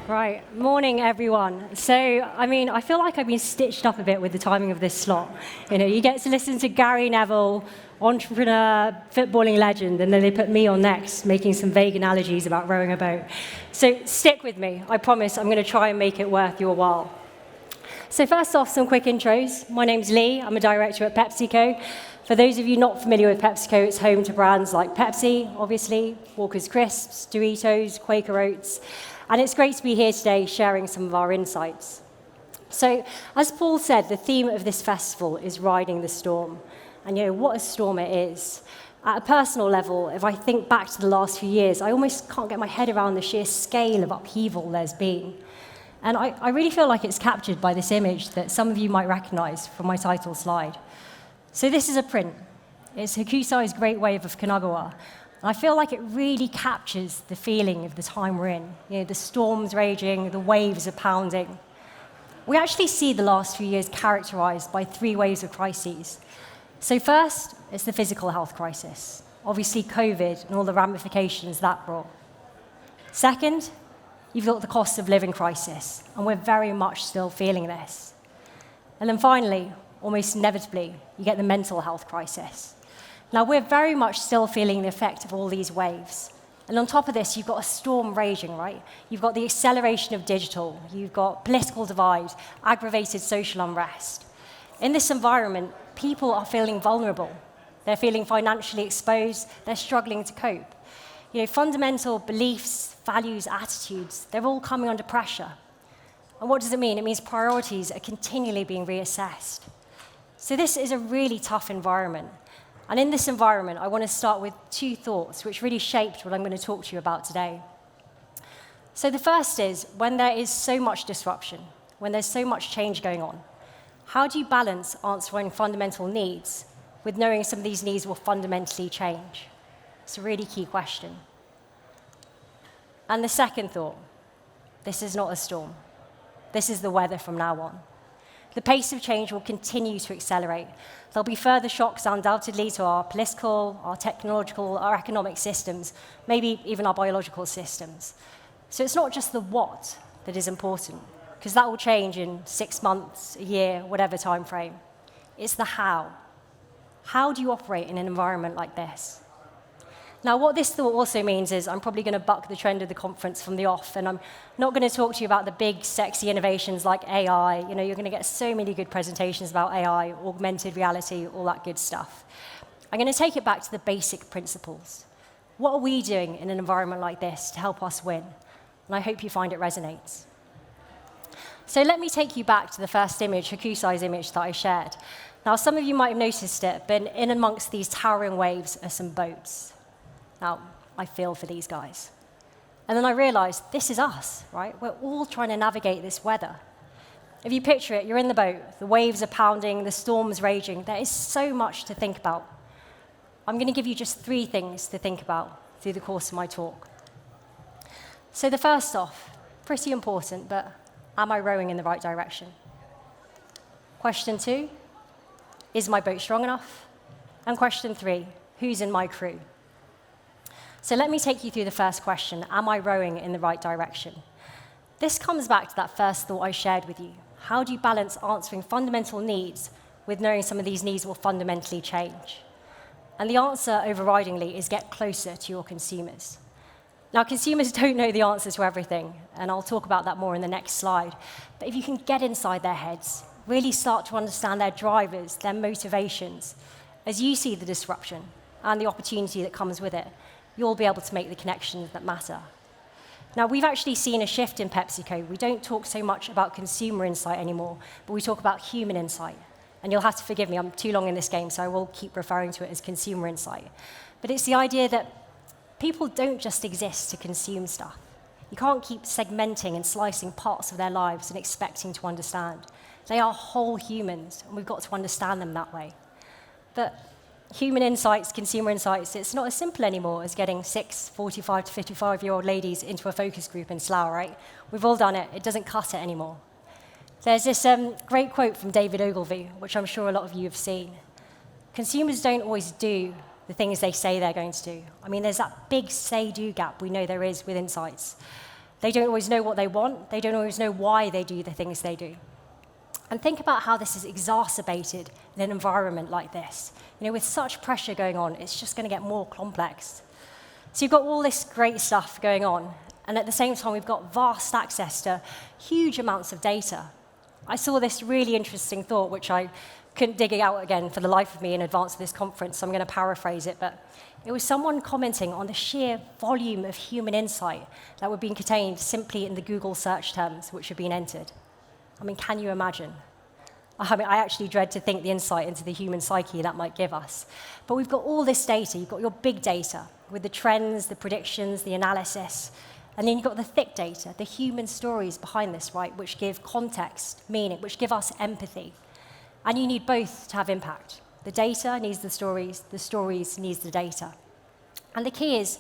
Right, morning everyone. I feel like I've been stitched up a bit with the timing of this slot. You get to listen to Gary Neville, entrepreneur, footballing legend, and then they put me on next, making some vague analogies about rowing a boat. So stick with me. I promise I'm going to try and make it worth your while. So first off, some quick intros. My name's Lee. I'm a director at PepsiCo. For those of you not familiar with PepsiCo, it's home to brands like Pepsi, obviously, Walker's Crisps, Doritos, Quaker Oats. And it's great to be here today sharing some of our insights. So, as Paul said, the theme of this festival is riding the storm. And what a storm it is. At a personal level, if I think back to the last few years, I almost can't get my head around the sheer scale of upheaval there's been. And I really feel like it's captured by this image that some of you might recognize from my title slide. So this is a print. It's Hokusai's Great Wave of Kanagawa. I feel like it really captures the feeling of the time we're in. The storm's raging, the waves are pounding. We actually see the last few years characterized by three waves of crises. So first, it's the physical health crisis. Obviously, COVID and all the ramifications that brought. Second, you've got the cost of living crisis, and we're very much still feeling this. And then finally, almost inevitably, you get the mental health crisis. Now, we're very much still feeling the effect of all these waves. And on top of this, you've got a storm raging, right? You've got the acceleration of digital. You've got political divide, aggravated social unrest. In this environment, people are feeling vulnerable. They're feeling financially exposed. They're struggling to cope. Fundamental beliefs, values, attitudes, they're all coming under pressure. And what does it mean? It means priorities are continually being reassessed. So this is a really tough environment. And in this environment, I want to start with two thoughts which really shaped what I'm going to talk to you about today. So the first is, when there is so much disruption, when there's so much change going on, how do you balance answering fundamental needs with knowing some of these needs will fundamentally change? It's a really key question. And the second thought, this is not a storm. This is the weather from now on. The pace of change will continue to accelerate. There'll be further shocks undoubtedly to our political, our technological, our economic systems, maybe even our biological systems. So it's not just the what that is important, because that will change in 6 months, a year, whatever time frame. It's the how. How do you operate in an environment like this? Now, what this thought also means is I'm probably going to buck the trend of the conference from the off, and I'm not going to talk to you about the big, sexy innovations like AI. You're going to get so many good presentations about AI, augmented reality, all that good stuff. I'm going to take it back to the basic principles. What are we doing in an environment like this to help us win? And I hope you find it resonates. So let me take you back to the first image, Hokusai's image that I shared. Now, some of you might have noticed it, but in amongst these towering waves are some boats. Now, I feel for these guys. And then I realized this is us, right? We're all trying to navigate this weather. If you picture it, you're in the boat, the waves are pounding, the storm's raging. There is so much to think about. I'm going to give you just 3 things to think about through the course of my talk. So the first off, pretty important, but am I rowing in the right direction? Question 2, is my boat strong enough? And question 3, who's in my crew? So let me take you through the first question, am I rowing in the right direction? This comes back to that first thought I shared with you. How do you balance answering fundamental needs with knowing some of these needs will fundamentally change? And the answer, overridingly, is get closer to your consumers. Now, consumers don't know the answers to everything, and I'll talk about that more in the next slide. But if you can get inside their heads, really start to understand their drivers, their motivations, as you see the disruption and the opportunity that comes with it, you'll be able to make the connections that matter. Now, we've actually seen a shift in PepsiCo. We don't talk so much about consumer insight anymore, but we talk about human insight. And you'll have to forgive me, I'm too long in this game, so I will keep referring to it as consumer insight. But it's the idea that people don't just exist to consume stuff. You can't keep segmenting and slicing parts of their lives and expecting to understand. They are whole humans, and we've got to understand them that way. But human insights, consumer insights, it's not as simple anymore as getting 6 45 to 55-year-old ladies into a focus group in Slough, right? We've all done it. It doesn't cut it anymore. There's this great quote from David Ogilvy, which I'm sure a lot of you have seen. Consumers don't always do the things they say they're going to do. I mean, there's that big say-do gap we know there is with insights. They don't always know what they want. They don't always know why they do the things they do. And think about how this is exacerbated in an environment like this. With such pressure going on, it's just going to get more complex. So you've got all this great stuff going on, and at the same time, we've got vast access to huge amounts of data. I saw this really interesting thought, which I couldn't dig it out again for the life of me in advance of this conference, so I'm going to paraphrase it, but it was someone commenting on the sheer volume of human insight that were being contained simply in the Google search terms which have been entered. Can you imagine? I actually dread to think the insight into the human psyche that might give us. But we've got all this data. You've got your big data with the trends, the predictions, the analysis. And then you've got the thick data, the human stories behind this, right, which give context, meaning, which give us empathy. And you need both to have impact. The data needs the stories needs the data. And the key is,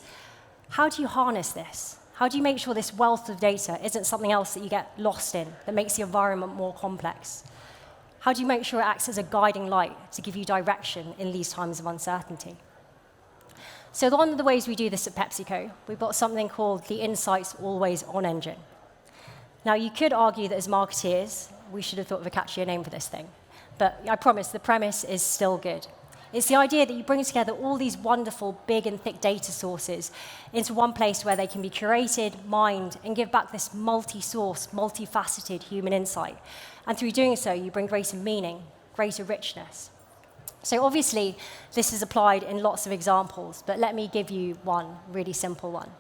how do you harness this? How do you make sure this wealth of data isn't something else that you get lost in, that makes the environment more complex? How do you make sure it acts as a guiding light to give you direction in these times of uncertainty? So one of the ways we do this at PepsiCo, we've got something called the Insights Always On engine. Now, you could argue that as marketeers, we should have thought of a catchier name for this thing. But I promise the premise is still good. It's the idea that you bring together all these wonderful, big and thick data sources into one place where they can be curated, mined, and give back this multi-source, multifaceted human insight. And through doing so, you bring greater meaning, greater richness. So obviously, this is applied in lots of examples, but let me give you one really simple one.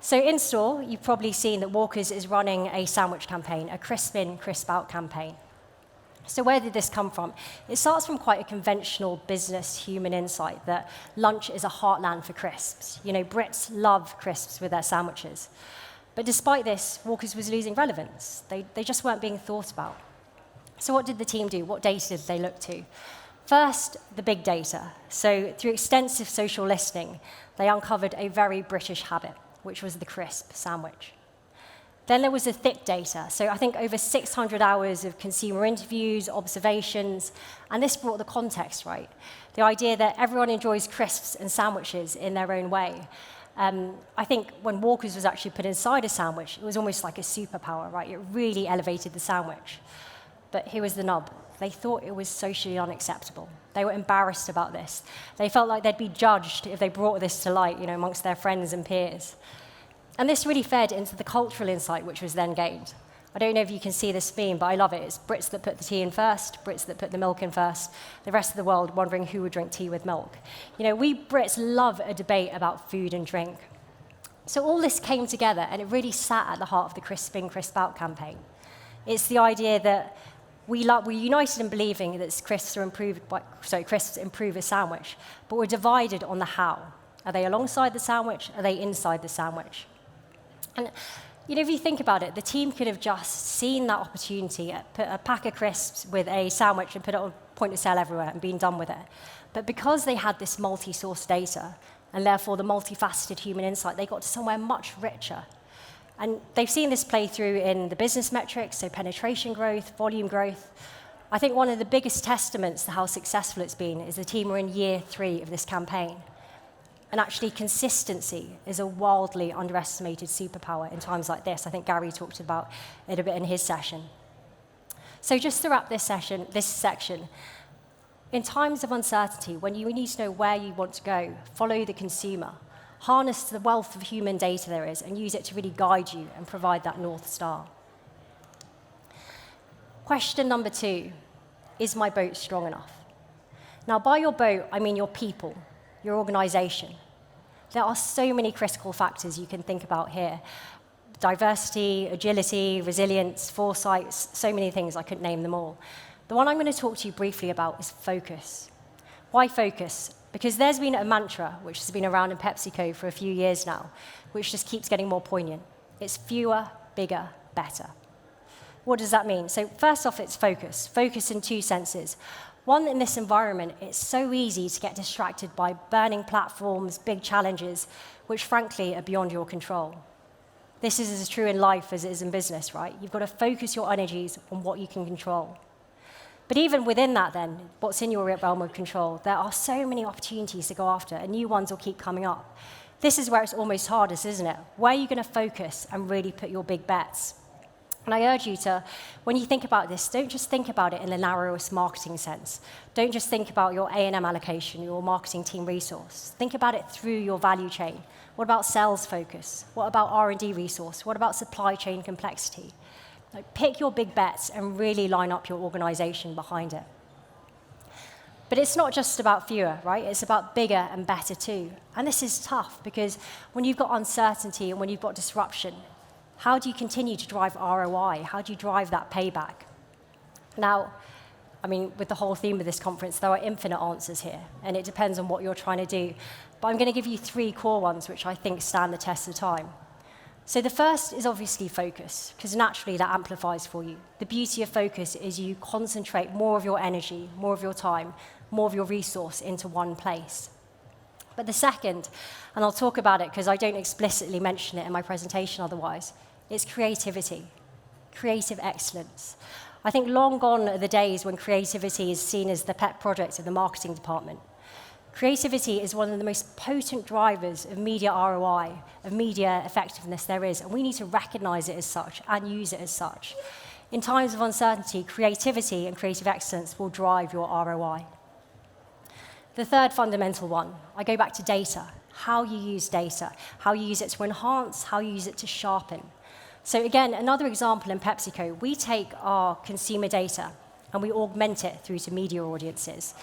So in store, you've probably seen that Walker's is running a sandwich campaign, a crisp in, crisp out campaign. So where did this come from? It starts from quite a conventional business human insight that lunch is a heartland for crisps. Brits love crisps with their sandwiches. But despite this, Walker's was losing relevance. They just weren't being thought about. So what did the team do? What data did they look to? First, the big data. So through extensive social listening, they uncovered a very British habit, which was the crisp sandwich. Then there was the thick data. So I think over 600 hours of consumer interviews, observations, and this brought the context right. The idea that everyone enjoys crisps and sandwiches in their own way. I think when Walker's was actually put inside a sandwich, it was almost like a superpower, right? It really elevated the sandwich. But here was the nub. They thought it was socially unacceptable. They were embarrassed about this. They felt like they'd be judged if they brought this to light, amongst their friends and peers. And this really fed into the cultural insight which was then gained. I don't know if you can see this meme, but I love it. It's Brits that put the tea in first, Brits that put the milk in first, the rest of the world wondering who would drink tea with milk. We Brits love a debate about food and drink. So all this came together, and it really sat at the heart of the Crisp In, Crisp Out campaign. It's the idea that we're united in believing that crisps improve a sandwich, but we're divided on the how. Are they alongside the sandwich? Are they inside the sandwich? And if you think about it, the team could have just seen that opportunity, put a pack of crisps with a sandwich and put it on point of sale everywhere and been done with it. But because they had this multi-source data, and therefore the multifaceted human insight, they got to somewhere much richer. And they've seen this play through in the business metrics, so penetration growth, volume growth. I think one of the biggest testaments to how successful it's been is the team are in year 3 of this campaign. And actually, consistency is a wildly underestimated superpower in times like this. I think Gary talked about it a bit in his session. So just to wrap this section, in times of uncertainty, when you need to know where you want to go, follow the consumer, harness the wealth of human data there is, and use it to really guide you and provide that North Star. Question number 2, is my boat strong enough? Now, by your boat, I mean your people, your organization. There are so many critical factors you can think about here. Diversity, agility, resilience, foresight, so many things, I couldn't name them all. The one I'm going to talk to you briefly about is focus. Why focus? Because there's been a mantra which has been around in PepsiCo for a few years now, which just keeps getting more poignant. It's fewer, bigger, better. What does that mean? So first off, it's focus. Focus in 2 senses. One, in this environment, it's so easy to get distracted by burning platforms, big challenges, which frankly are beyond your control. This is as true in life as it is in business, right? You've got to focus your energies on what you can control. But even within that then, what's in your realm of control, there are so many opportunities to go after, and new ones will keep coming up. This is where it's almost hardest, isn't it? Where are you going to focus and really put your big bets? And I urge you to, when you think about this, don't just think about it in the narrowest marketing sense. Don't just think about your A&M allocation, your marketing team resource. Think about it through your value chain. What about sales focus? What about R&D resource? What about supply chain complexity? Like, pick your big bets and really line up your organization behind it. But it's not just about fewer, right? It's about bigger and better too. And this is tough because when you've got uncertainty and when you've got disruption, how do you continue to drive ROI? How do you drive that payback? Now, I mean, with the whole theme of this conference, there are infinite answers here, and it depends on what you're trying to do. But I'm going to give you 3 core ones which I think stand the test of time. So the first is obviously focus, because naturally that amplifies for you. The beauty of focus is you concentrate more of your energy, more of your time, more of your resource into one place. But the second, and I'll talk about it because I don't explicitly mention it in my presentation otherwise, it's creativity, creative excellence. I think long gone are the days when creativity is seen as the pet project of the marketing department. Creativity is one of the most potent drivers of media ROI, of media effectiveness there is, and we need to recognize it as such and use it as such. In times of uncertainty, creativity and creative excellence will drive your ROI. The third fundamental one, I go back to data, how you use data, how you use it to enhance, how you use it to sharpen. So again, another example in PepsiCo, we take our consumer data and we augment it through to media audiences.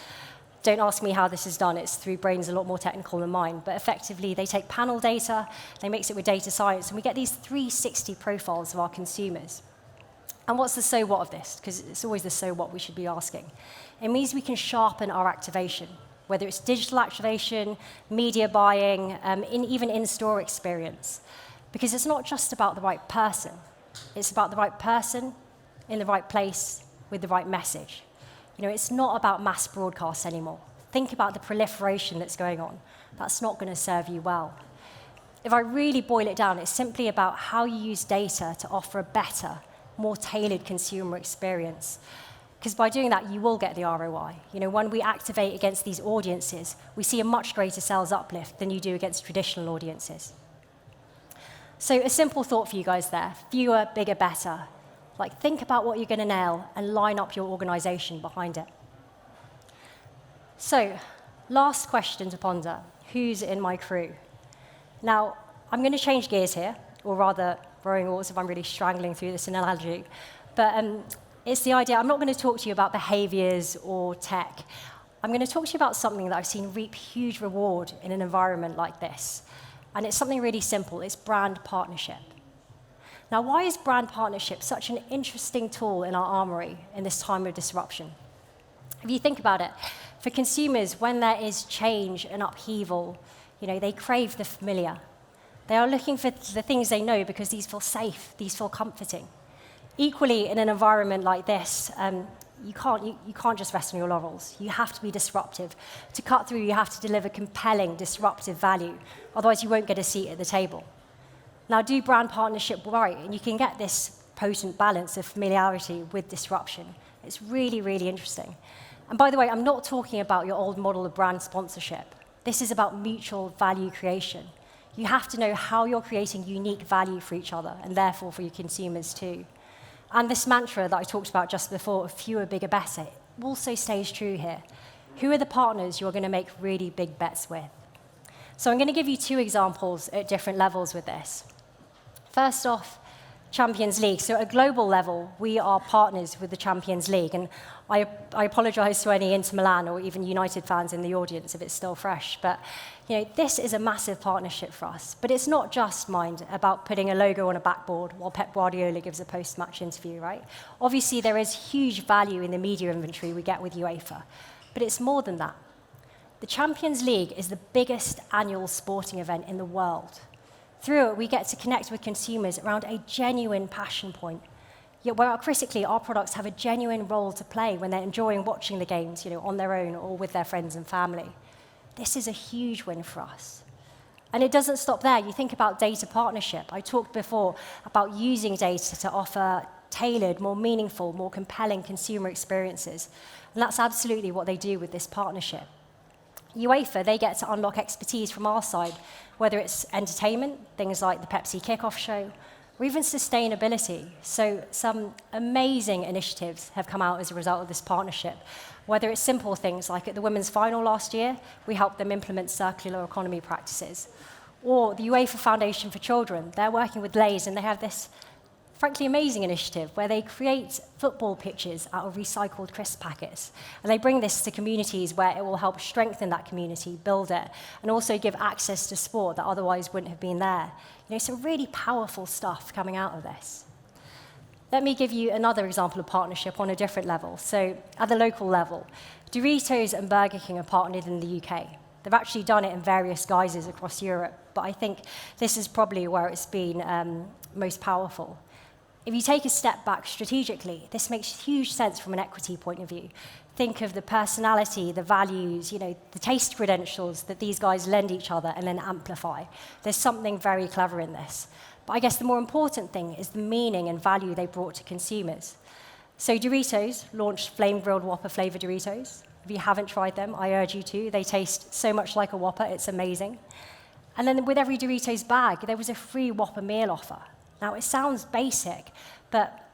Don't ask me how this is done, it's through brains a lot more technical than mine, but effectively they take panel data, they mix it with data science, and we get these 360 profiles of our consumers. And what's the so what of this? Because it's always the so what we should be asking. It means we can sharpen our activation, whether it's digital activation, media buying, even in-store experience. Because it's not just about the right person. It's about the right person in the right place with the right message. You know, it's not about mass broadcasts anymore. Think about the proliferation that's going on. That's not going to serve you well. If I really boil it down, it's simply about how you use data to offer a better, more tailored consumer experience. Because by doing that, you will get the ROI. You know, when we activate against these audiences, we see a much greater sales uplift than you do against traditional audiences. So a simple thought for you guys there, fewer, bigger, better. Like, think about what you're going to nail and line up your organization behind it. So, last question to ponder, who's in my crew? Now, I'm going to change gears here, or rather, rowing oars if I'm really strangling through this analogy. But it's the idea, I'm not going to talk to you about behaviors or tech. I'm going to talk to you about something that I've seen reap huge reward in an environment like this. And it's something really simple, it's brand partnership. Now, why is brand partnership such an interesting tool in our armory in this time of disruption? If you think about it, for consumers, when there is change and upheaval, you know, they crave the familiar. They are looking for the things they know because these feel safe, these feel comforting. Equally, in an environment like this, you can't just rest on your laurels. You have to be disruptive. To cut through, you have to deliver compelling, disruptive value. Otherwise, you won't get a seat at the table. Now, do brand partnership right, and you can get this potent balance of familiarity with disruption. It's really, really interesting. And by the way, I'm not talking about your old model of brand sponsorship. This is about mutual value creation. You have to know how you're creating unique value for each other, and therefore for your consumers too. And this mantra that I talked about just before, of fewer, bigger, better, also stays true here. Who are the partners you're going to make really big bets with? So I'm going to give you 2 examples at different levels with this. First off, Champions League. So at a global level, we are partners with the Champions League. And I apologize to any Inter Milan or even United fans in the audience if it's still fresh. But you know, this is a massive partnership for us. But it's not just, mind, about putting a logo on a backboard while Pep Guardiola gives a post-match interview, right? Obviously, there is huge value in the media inventory we get with UEFA. But it's more than that. The Champions League is the biggest annual sporting event in the world. Through it, we get to connect with consumers around a genuine passion point. Yet, where critically, our products have a genuine role to play when they're enjoying watching the games, you know, on their own or with their friends and family. This is a huge win for us. And it doesn't stop there. You think about data partnership. I talked before about using data to offer tailored, more meaningful, more compelling consumer experiences. And that's absolutely what they do with this partnership. UEFA, they get to unlock expertise from our side, whether it's entertainment, things like the Pepsi kickoff show, or even sustainability. So some amazing initiatives have come out as a result of this partnership, whether it's simple things like at the women's final last year, we helped them implement circular economy practices, or the UEFA Foundation for Children, they're working with Lay's and they have this frankly amazing initiative where they create football pitches out of recycled crisp packets. And they bring this to communities where it will help strengthen that community, build it, and also give access to sport that otherwise wouldn't have been there. Some really powerful stuff coming out of this. Let me give you another example of partnership on a different level. So at the local level, Doritos and Burger King are partnered in the UK. They've actually done it in various guises across Europe, but I think this is probably where it's been most powerful. If you take a step back strategically, this makes huge sense from an equity point of view. Think of the personality, the values, the taste credentials that these guys lend each other and then amplify. There's something very clever in this. But I guess the more important thing is the meaning and value they brought to consumers. So Doritos launched flame-grilled Whopper flavored Doritos. If you haven't tried them, I urge you to. They taste so much like a Whopper, it's amazing. And then with every Doritos bag, there was a free Whopper meal offer. Now, it sounds basic, but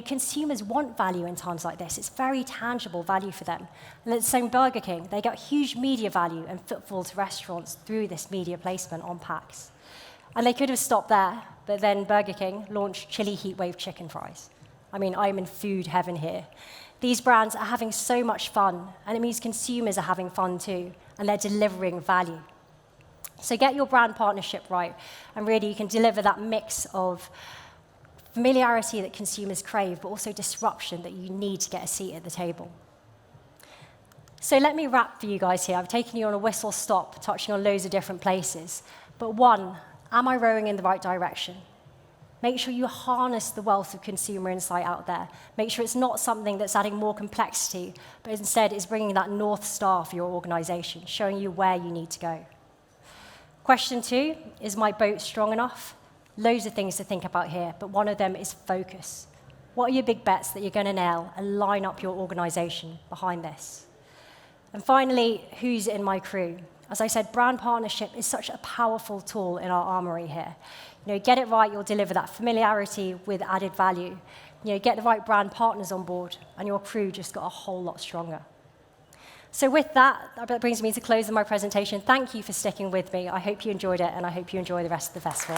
consumers want value in times like this. It's very tangible value for them. And at the same Burger King, they got huge media value and footfall to restaurants through this media placement on packs. And they could have stopped there, but then Burger King launched chili heatwave chicken fries. I mean, I'm in food heaven here. These brands are having so much fun, and it means consumers are having fun too, and they're delivering value. So get your brand partnership right, and really you can deliver that mix of familiarity that consumers crave, but also disruption that you need to get a seat at the table. So let me wrap for you guys here. I've taken you on a whistle-stop, touching on loads of different places. But one, am I rowing in the right direction? Make sure you harness the wealth of consumer insight out there. Make sure it's not something that's adding more complexity, but instead is bringing that North Star for your organization, showing you where you need to go. Question 2, is my boat strong enough? Loads of things to think about here, but one of them is focus. What are your big bets that you're going to nail and line up your organization behind this? And finally, who's in my crew? As I said, brand partnership is such a powerful tool in our armory here. Get it right, you'll deliver that familiarity with added value. Get the right brand partners on board, and your crew just got a whole lot stronger. So with that brings me to close of my presentation. Thank you for sticking with me. I hope you enjoyed it, and I hope you enjoy the rest of the festival.